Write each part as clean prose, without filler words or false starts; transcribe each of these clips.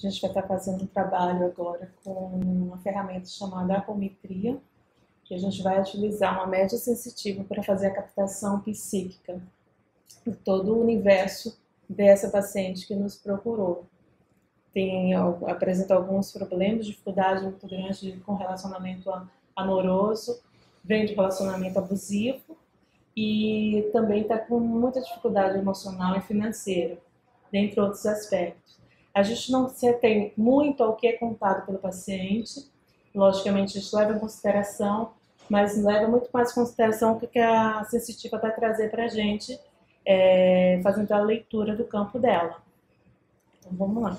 A gente vai estar fazendo um trabalho agora com uma ferramenta chamada apometria, que a gente vai utilizar uma média sensitiva para fazer a captação psíquica de todo o universo dessa paciente que nos procurou. Apresenta alguns problemas, dificuldade muito grande com relacionamento amoroso, vem de relacionamento abusivo e também está com muita dificuldade emocional e financeira, dentre outros aspectos. A gente não se atém muito ao que é contado pelo paciente, logicamente a gente leva em consideração, mas leva muito mais em consideração o que a sensitiva vai trazer para a gente, fazendo a leitura do campo dela. Então vamos lá.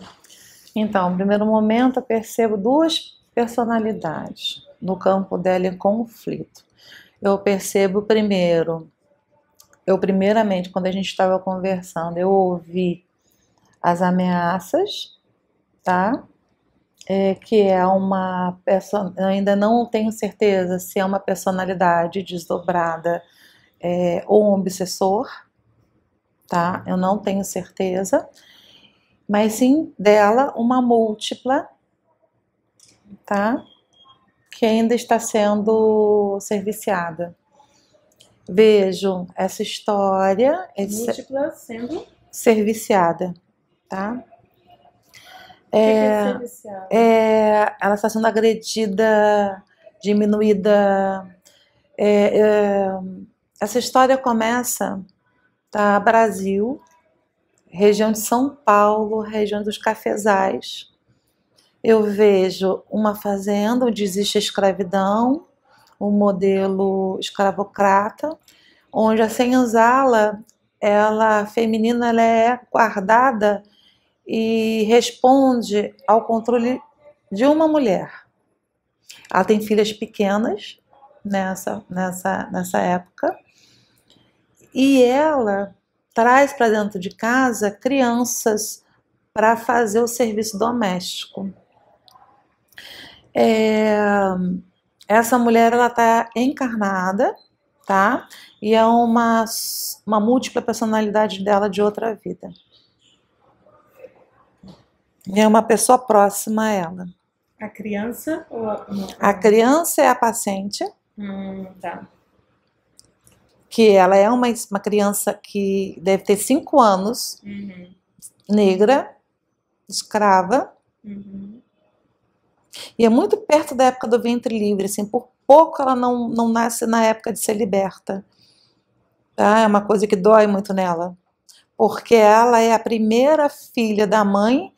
Então, no primeiro momento eu percebo duas personalidades no campo dela em conflito. Eu percebo primeiramente, quando a gente estava conversando, eu ouvi as ameaças, tá? Que é uma pessoa, eu ainda não tenho certeza se é uma personalidade desdobrada ou um obsessor, tá? Eu não tenho certeza, mas sim dela uma múltipla, tá? Que ainda está sendo serviciada. Vejo essa história Múltipla sendo serviciada, tá? O que é serviciada? Ela está sendo agredida, diminuída. Essa história começa, tá? Brasil, região de São Paulo, região dos cafezais. Eu vejo uma fazenda onde existe a escravidão, o modelo escravocrata, onde a senzala, ela feminina, ela é guardada e responde ao controle de uma mulher. Ela tem filhas pequenas nessa época e ela traz para dentro de casa crianças para fazer o serviço doméstico. Essa mulher, ela está encarnada, tá? E é uma múltipla personalidade dela de outra vida. E é uma pessoa próxima a ela. A criança ou A criança é a paciente. Tá. Que ela é uma criança que deve ter 5 anos, negra, escrava, e é muito perto da época do ventre livre, assim, por pouco ela não nasce na época de ser liberta. Tá? É uma coisa que dói muito nela, porque ela é a primeira filha da mãe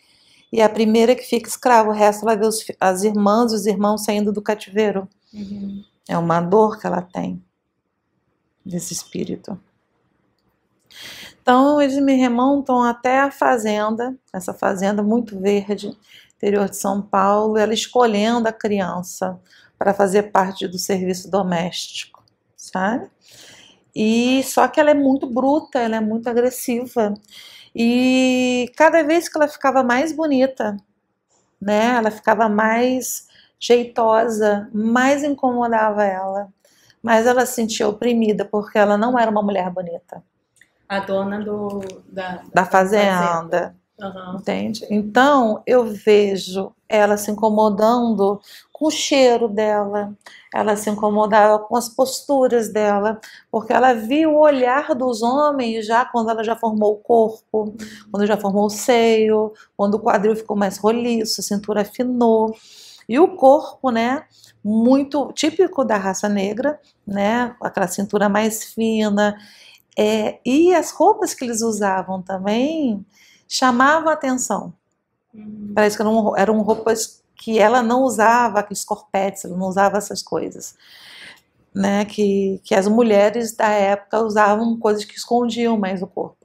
e a primeira que fica escrava, o resto ela vê as irmãs e os irmãos saindo do cativeiro. É uma dor que ela tem desse espírito. Então eles me remontam até a fazenda, essa fazenda muito verde, interior de São Paulo, ela escolhendo a criança para fazer parte do serviço doméstico, sabe? E só que ela é muito bruta, ela é muito agressiva. E cada vez que ela ficava mais bonita, né? Ela ficava mais jeitosa, mais incomodava ela. Mas ela se sentia oprimida porque ela não era uma mulher bonita. A dona da fazenda. Entende? Então eu vejo ela se incomodando com o cheiro dela, ela se incomodava com as posturas dela, porque ela viu o olhar dos homens já quando ela já formou o corpo, quando já formou o seio, quando o quadril ficou mais roliço, a cintura afinou. E o corpo, né, muito típico da raça negra, né, aquela cintura mais fina, e as roupas que eles usavam também chamavam a atenção. Parece que eram roupas que ela não usava, aqueles corpetes, ela não usava essas coisas, né, que as mulheres da época usavam, coisas que escondiam mais o corpo.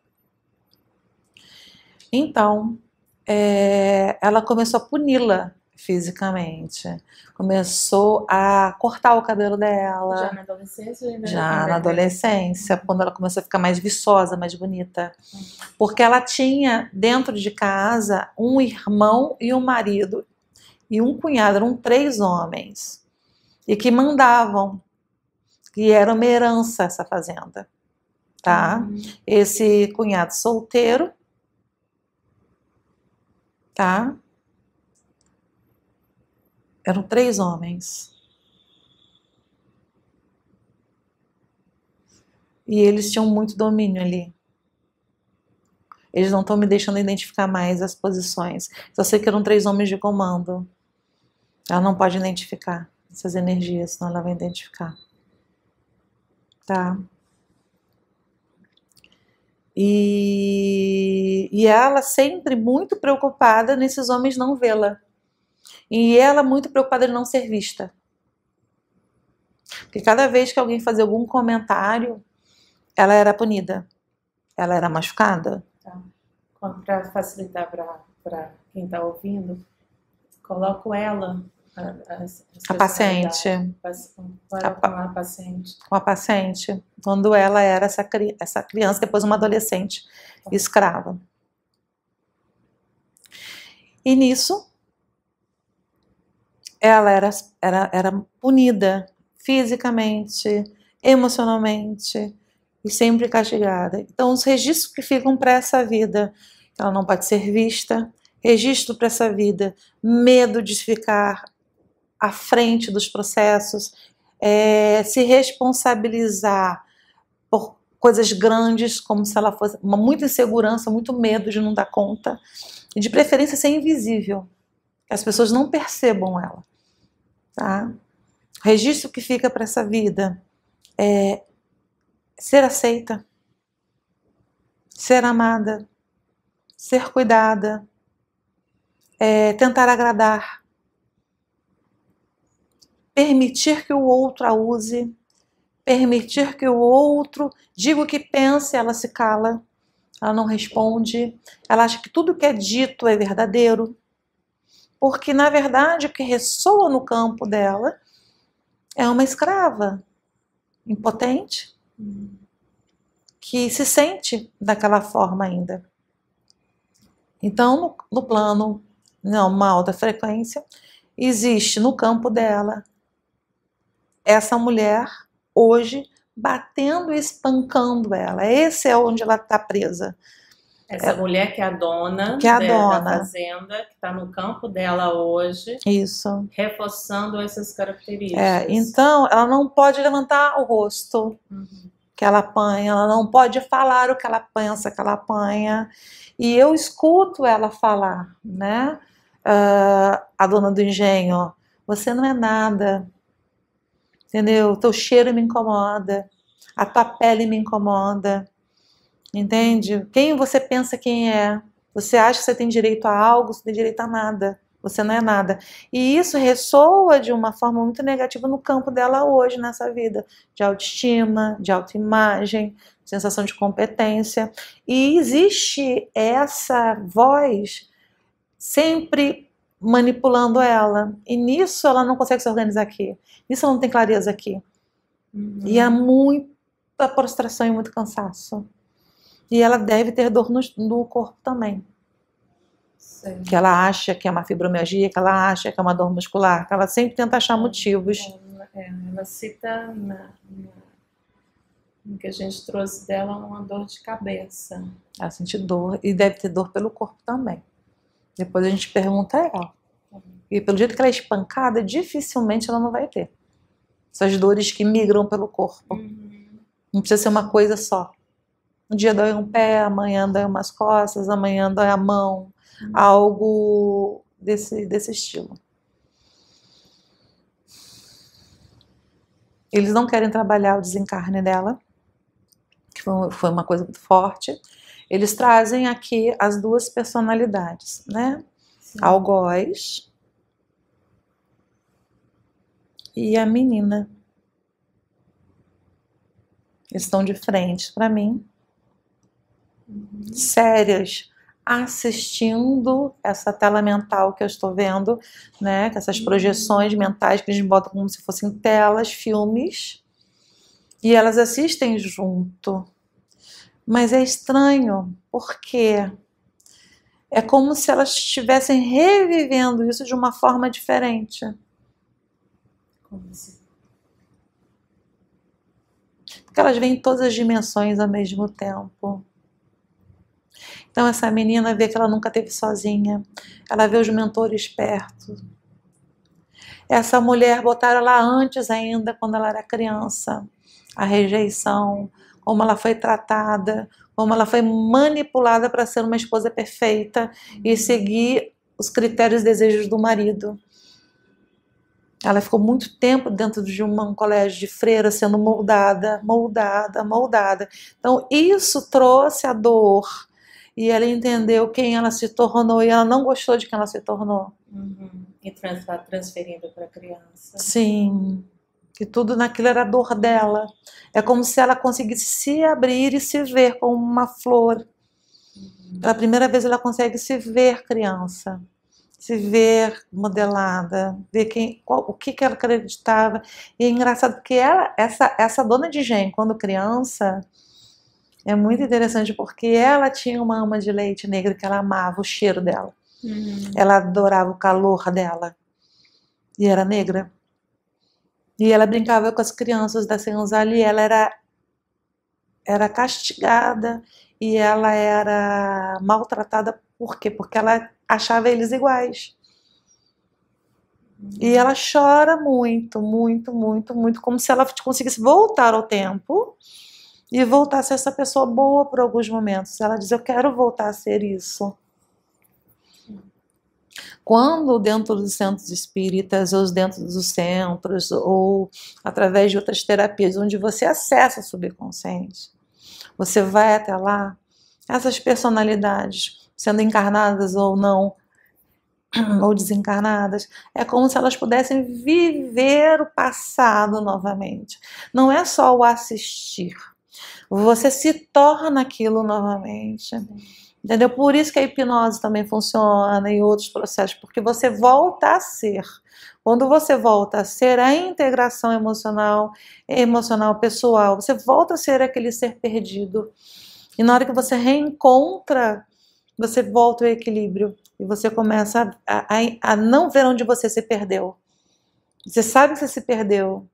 Então, ela começou a puni-la fisicamente, começou a cortar o cabelo dela. Já na adolescência? Já na adolescência, quando ela começou a ficar mais viçosa, mais bonita. Porque ela tinha dentro de casa um irmão e um marido e um cunhado, eram 3 homens, e que mandavam, que era uma herança essa fazenda, tá? Esse cunhado solteiro, tá? Eram 3 homens. E eles tinham muito domínio ali. Eles não estão me deixando identificar mais as posições. Só sei que eram 3 homens de comando. Ela não pode identificar essas energias, senão ela vai identificar. Tá? E ela sempre muito preocupada nesses homens não vê-la. E ela muito preocupada em não ser vista. Porque cada vez que alguém fazia algum comentário, ela era punida. Ela era machucada. Tá. Para facilitar para quem está ouvindo, coloco ela, a paciente. A paciente. Com a paciente. Quando ela era essa criança, depois uma adolescente escrava. E nisso, ela era punida fisicamente, emocionalmente e sempre castigada. Então, os registros que ficam para essa vida, ela não pode ser vista, registro para essa vida, medo de ficar à frente dos processos, se responsabilizar por coisas grandes, como se ela fosse muita insegurança, muito medo de não dar conta, e de preferência ser invisível, que as pessoas não percebam ela. Tá? O registro que fica para essa vida é ser aceita, ser amada, ser cuidada, tentar agradar, permitir que o outro a use, permitir que o outro diga o que pensa, ela se cala, ela não responde, ela acha que tudo que é dito é verdadeiro, porque na verdade o que ressoa no campo dela é uma escrava impotente, que se sente daquela forma ainda. Então, no plano, uma alta frequência, existe no campo dela essa mulher hoje batendo e espancando ela. Esse é onde ela está presa. Essa mulher que é a dona, da fazenda, que está no campo dela hoje. Isso. Reforçando essas características. Então, ela não pode levantar o rosto que ela apanha, ela não pode falar o que ela pensa que ela apanha. E eu escuto ela falar, né? A dona do engenho, você não é nada, entendeu? O teu cheiro me incomoda, a tua pele me incomoda. Entende? Quem você pensa quem é? Você acha que você tem direito a algo, você tem direito a nada. Você não é nada. E isso ressoa de uma forma muito negativa no campo dela hoje, nessa vida. De autoestima, de autoimagem, sensação de competência. E existe essa voz sempre manipulando ela. E nisso ela não consegue se organizar aqui. Nisso ela não tem clareza aqui. E há muita prostração e muito cansaço. E ela deve ter dor no corpo também. Sim. Que ela acha que é uma fibromialgia, que ela acha que é uma dor muscular, que ela sempre tenta achar motivos. Ela cita no que a gente trouxe dela uma dor de cabeça. Ela sente dor e deve ter dor pelo corpo também. Depois a gente pergunta a ela. E pelo jeito que ela é espancada, dificilmente ela não vai ter essas dores que migram pelo corpo. Não precisa ser uma coisa só. Um dia dói um pé, amanhã dói umas costas, amanhã dói a mão. Algo desse estilo. Eles não querem trabalhar o desencarne dela, que foi uma coisa muito forte. Eles trazem aqui as 2 personalidades, né? Sim. Algoz e a menina. Eles estão de frente para mim, sérias, assistindo essa tela mental que eu estou vendo, né? Com essas projeções mentais que a gente bota como se fossem telas, filmes, e elas assistem junto. Mas é estranho, porque é como se elas estivessem revivendo isso de uma forma diferente. Como assim? Porque elas veem todas as dimensões ao mesmo tempo. Então essa menina vê que ela nunca esteve sozinha, ela vê os mentores perto, Essa mulher botaram ela antes ainda, quando ela era criança. A rejeição, como ela foi tratada, como ela foi manipulada para ser uma esposa perfeita e seguir os critérios e desejos do marido. Ela ficou muito tempo dentro de um colégio de freira sendo moldada. Então isso trouxe a dor e ela entendeu quem ela se tornou e ela não gostou de quem ela se tornou. E transferindo para a criança. Sim, que tudo naquilo era a dor dela. É como se ela conseguisse se abrir e se ver como uma flor. Pela primeira vez ela consegue se ver criança. Se ver modelada, ver o que ela acreditava. E é engraçado porque essa dona de Gen, quando criança, é muito interessante porque ela tinha uma ama de leite negra que ela amava o cheiro dela. Ela adorava o calor dela. E era negra. E ela brincava com as crianças da senzala e ela era castigada e ela era maltratada. Por quê? Porque ela achava eles iguais. E ela chora muito, como se ela conseguisse voltar ao tempo e voltar a ser essa pessoa boa por alguns momentos. Ela diz, eu quero voltar a ser isso. Quando dentro dos centros espíritas, ou dentro dos centros, ou através de outras terapias, onde você acessa o subconsciente, você vai até lá, essas personalidades, sendo encarnadas ou não, ou desencarnadas, é como se elas pudessem viver o passado novamente. Não é só o assistir, você se torna aquilo novamente. Entendeu? Por isso que a hipnose também funciona e outros processos, porque você volta a ser. Quando você volta a ser a integração emocional pessoal, você volta a ser aquele ser perdido. E na hora que você reencontra, você volta ao equilíbrio e você começa a não ver onde você se perdeu. Você sabe que você se perdeu.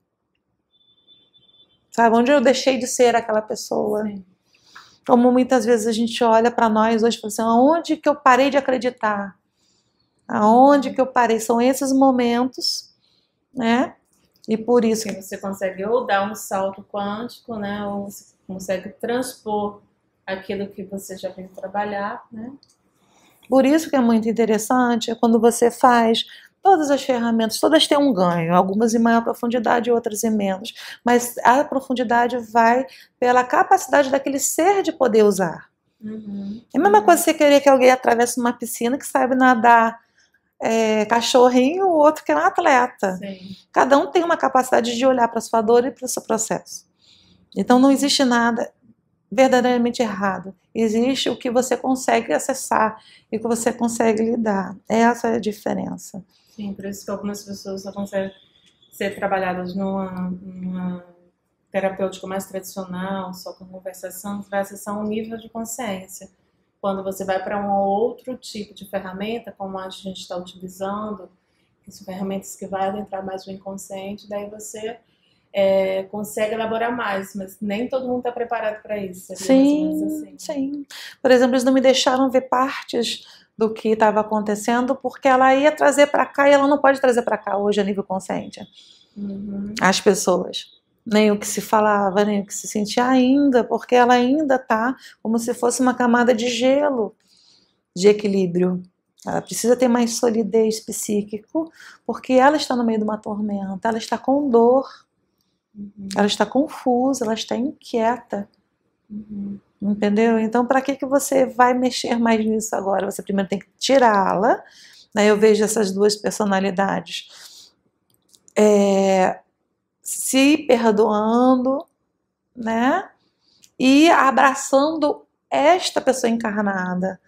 Sabe? Onde eu deixei de ser aquela pessoa. Sim. Como muitas vezes a gente olha para nós hoje e fala assim, aonde que eu parei de acreditar? Aonde que eu parei? São esses momentos, né? E por isso que você consegue ou dar um salto quântico, né? Ou você consegue transpor aquilo que você já veio trabalhar, né? Por isso que é muito interessante quando você faz todas as ferramentas, todas têm um ganho, algumas em maior profundidade e outras em menos, mas a profundidade vai pela capacidade daquele ser de poder usar. É a mesma coisa você querer que alguém atravesse uma piscina que saiba nadar cachorrinho, o outro que é um atleta. Sim. Cada um tem uma capacidade de olhar para a sua dor e para o seu processo. Então não existe nada verdadeiramente errado. Existe o que você consegue acessar e o que você consegue lidar. Essa é a diferença. Sim, por isso que algumas pessoas só conseguem ser trabalhadas numa terapêutica mais tradicional, só com conversação, você vai acessar um nível de consciência. Quando você vai para um outro tipo de ferramenta, como a gente está utilizando, que são ferramentas que vão adentrar mais o inconsciente, daí você consegue elaborar mais, mas nem todo mundo está preparado para isso. Sim, assim. Sim. Por exemplo, eles não me deixaram ver partes do que estava acontecendo, porque ela ia trazer para cá e ela não pode trazer para cá hoje a nível consciente. As pessoas. Nem o que se falava, nem o que se sentia ainda, porque ela ainda está como se fosse uma camada de gelo, de equilíbrio. Ela precisa ter mais solidez psíquica, porque ela está no meio de uma tormenta, ela está com dor, ela está confusa, ela está inquieta. Entendeu? Então, para que você vai mexer mais nisso agora? Você primeiro tem que tirá-la, né? Eu vejo essas duas personalidades se perdoando, né? E abraçando esta pessoa encarnada,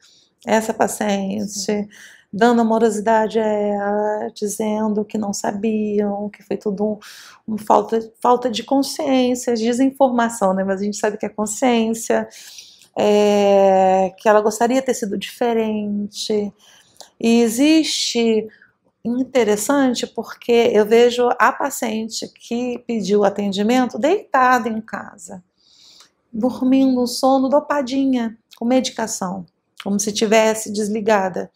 essa paciente, dando amorosidade a ela, dizendo que não sabiam, que foi tudo falta de consciência, desinformação, né? Mas a gente sabe que é consciência, que ela gostaria de ter sido diferente. E existe interessante porque eu vejo a paciente que pediu atendimento deitada em casa, dormindo um sono dopadinha, com medicação, como se tivesse desligada.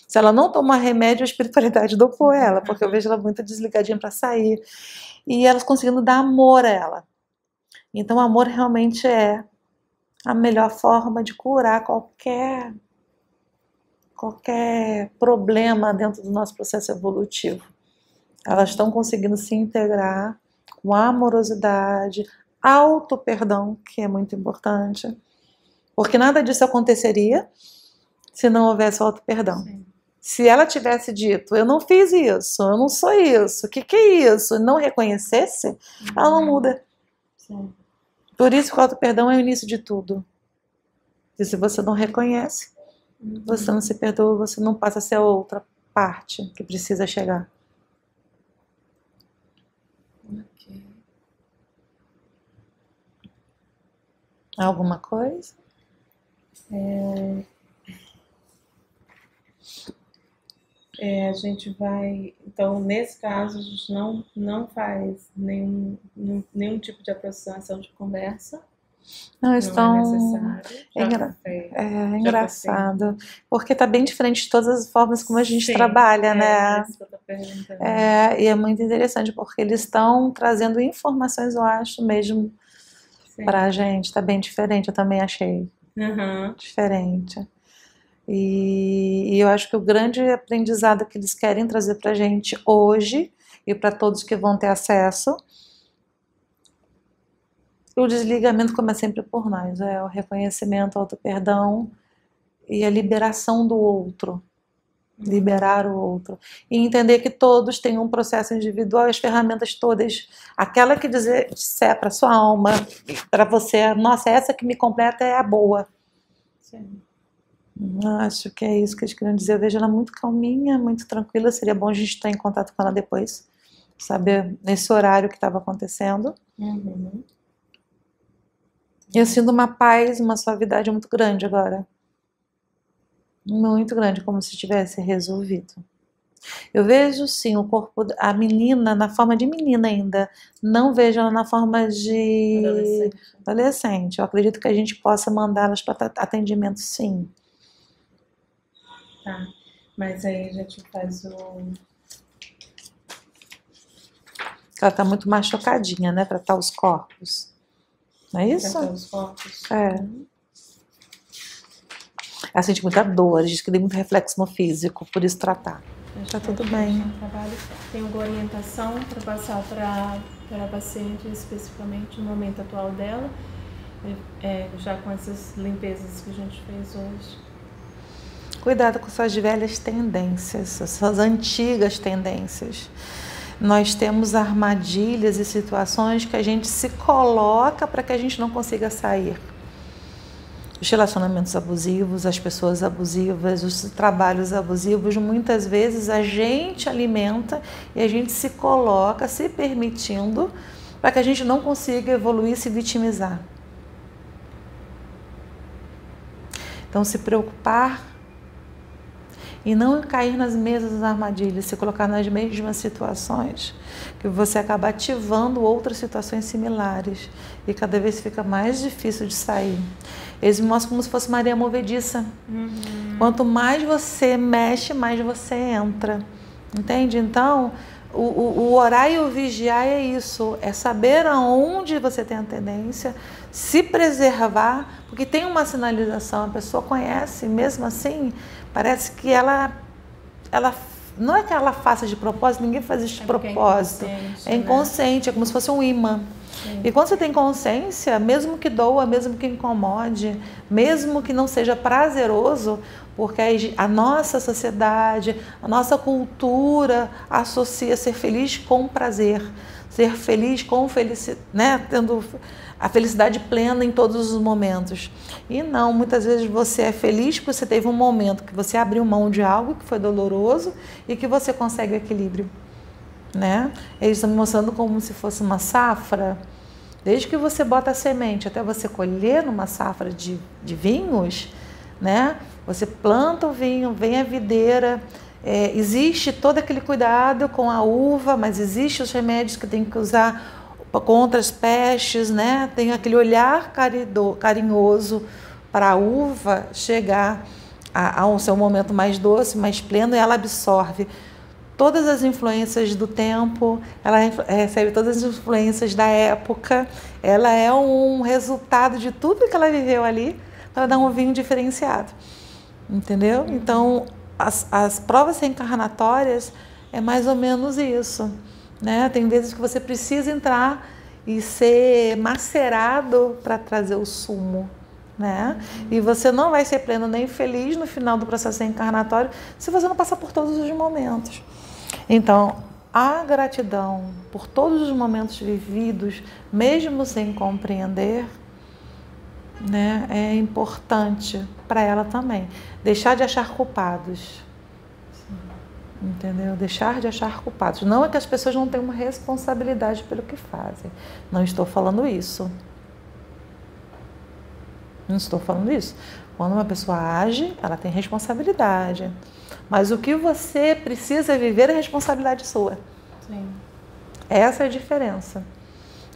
Se ela não tomar remédio, a espiritualidade dopou ela, porque eu vejo ela muito desligadinha para sair. E elas conseguindo dar amor a ela. Então, o amor realmente é a melhor forma de curar qualquer problema dentro do nosso processo evolutivo. Elas estão conseguindo se integrar com amorosidade, auto-perdão, que é muito importante, porque nada disso aconteceria se não houvesse auto-perdão. Se ela tivesse dito, eu não fiz isso, eu não sou isso, o que é isso, e não reconhecesse, ela não muda. Sim. Por isso que o auto-perdão é o início de tudo. E se você não reconhece, você não se perdoa, você não passa a ser a outra parte que precisa chegar. Ok. Alguma coisa? A gente vai, então nesse caso a gente não faz nenhum tipo de aproximação de conversa. Não estão. Não é necessário. É engraçado, porque está bem diferente de todas as formas como a gente trabalha, né? Isso que eu tô perguntando. E é muito interessante, porque eles estão trazendo informações, eu acho mesmo, para a gente. Está bem diferente, eu também achei diferente. E eu acho que o grande aprendizado que eles querem trazer para a gente hoje, e para todos que vão ter acesso, o desligamento começa sempre por nós, o reconhecimento, o auto-perdão e a liberação do outro. Liberar o outro. E entender que todos têm um processo individual, as ferramentas todas, aquela que disser para sua alma, para você, nossa, essa que me completa é a boa. Sim. Acho que é isso que eles queriam dizer. Eu vejo ela muito calminha, muito tranquila. Seria bom a gente estar em contato com ela depois, saber nesse horário o que estava acontecendo. Eu sinto uma paz, uma suavidade muito grande agora. Muito grande, como se tivesse resolvido. Eu vejo sim o corpo, a menina na forma de menina ainda. Não vejo ela na forma de adolescente. Eu acredito que a gente possa mandá-las para atendimento, sim. Tá, mas aí a gente faz o... Ela tá muito machucadinha, né? Tratar os corpos. Não é isso? Tratar os corpos. Ela sente muita dor, diz que tem muito reflexo no físico, por isso tratar. Tá tudo bem. Tem alguma orientação para passar para a paciente, especificamente no momento atual dela, já com essas limpezas que a gente fez hoje? Cuidado com suas velhas tendências, suas antigas tendências. Nós temos armadilhas e situações que a gente se coloca para que a gente não consiga sair. Os relacionamentos abusivos, as pessoas abusivas, os trabalhos abusivos, muitas vezes a gente alimenta e a gente se coloca, se permitindo, para que a gente não consiga evoluir e se vitimizar. Então, se preocupar e não cair nas mesmas armadilhas, se colocar nas mesmas situações, que você acaba ativando outras situações similares e cada vez fica mais difícil de sair. Eles me mostram como se fosse uma areia movediça. Quanto mais você mexe, mais você entra. Entende? Então, o orar e o vigiar é isso. É saber aonde você tem a tendência, se preservar, porque tem uma sinalização, a pessoa conhece, mesmo assim, parece que ela não é que ela faça de propósito, ninguém faz isso de propósito. É inconsciente, é como se fosse um imã. Sim. E quando você tem consciência, mesmo que doa, mesmo que incomode, mesmo que não seja prazeroso, porque a nossa sociedade, a nossa cultura associa ser feliz com prazer, ser feliz com felicidade, né? Tendo a felicidade plena em todos os momentos. E não, muitas vezes você é feliz porque você teve um momento que você abriu mão de algo que foi doloroso e que você consegue o equilíbrio. Né? Eles estão me mostrando como se fosse uma safra. Desde que você bota a semente até você colher numa safra de vinhos, né? Você planta o vinho, vem a videira, existe todo aquele cuidado com a uva, mas existem os remédios que tem que usar contra as pestes, né? Tem aquele olhar carinhoso para a uva chegar ao seu momento mais doce, mais pleno, e ela absorve todas as influências do tempo, ela recebe todas as influências da época, ela é um resultado de tudo que ela viveu ali para dar um vinho diferenciado, entendeu? Então, as provas reencarnatórias é mais ou menos isso, né? Tem vezes que você precisa entrar e ser macerado para trazer o sumo, né? E você não vai ser pleno nem feliz no final do processo reencarnatório se você não passar por todos os momentos. Então, a gratidão por todos os momentos vividos, mesmo sem compreender, né, é importante para ela também. Deixar de achar culpados. Entendeu? Deixar de achar culpados. Não é que as pessoas não tenham uma responsabilidade pelo que fazem. Não estou falando isso. Não estou falando isso. Quando uma pessoa age, ela tem responsabilidade. Mas o que você precisa viver é responsabilidade sua. Sim. Essa é a diferença.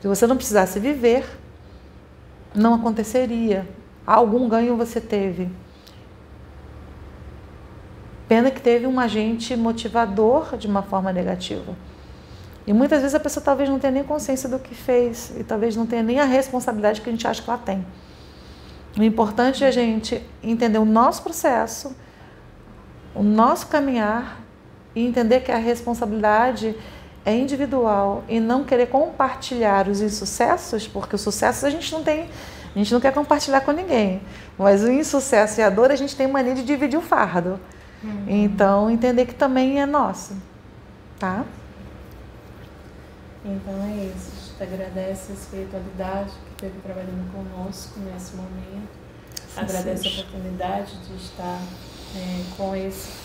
Se você não precisasse viver, não aconteceria. Algum ganho você teve. Pena que teve um agente motivador de uma forma negativa. E muitas vezes a pessoa talvez não tenha nem consciência do que fez e talvez não tenha nem a responsabilidade que a gente acha que ela tem. O importante é a gente entender o nosso processo, o nosso caminhar e entender que a responsabilidade é individual e não querer compartilhar os insucessos, porque os sucessos a gente não quer compartilhar com ninguém, mas o insucesso e a dor a gente tem mania de dividir o fardo. Então, entender que também é nosso, tá? Então é isso, a gente agradece a espiritualidade que esteve trabalhando conosco nesse momento, agradece a oportunidade de estar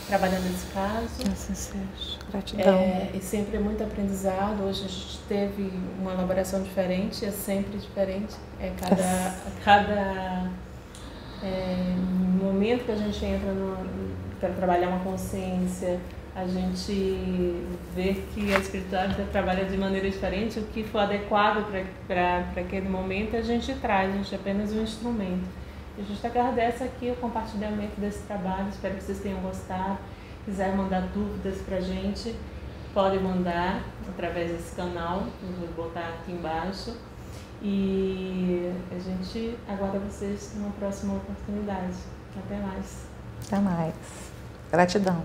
trabalhando esse caso. Assim seja. Gratidão. E sempre é muito aprendizado. Hoje a gente teve uma elaboração diferente, é sempre diferente. Cada momento que a gente entra para trabalhar uma consciência, a gente vê que a espiritualidade trabalha de maneira diferente. O que for adequado para aquele momento a gente traz, a gente é apenas um instrumento. A gente agradece aqui o compartilhamento desse trabalho, espero que vocês tenham gostado. Se quiser mandar dúvidas para a gente, pode mandar através desse canal, eu vou botar aqui embaixo. E a gente aguarda vocês numa próxima oportunidade. Até mais. Até mais. Gratidão.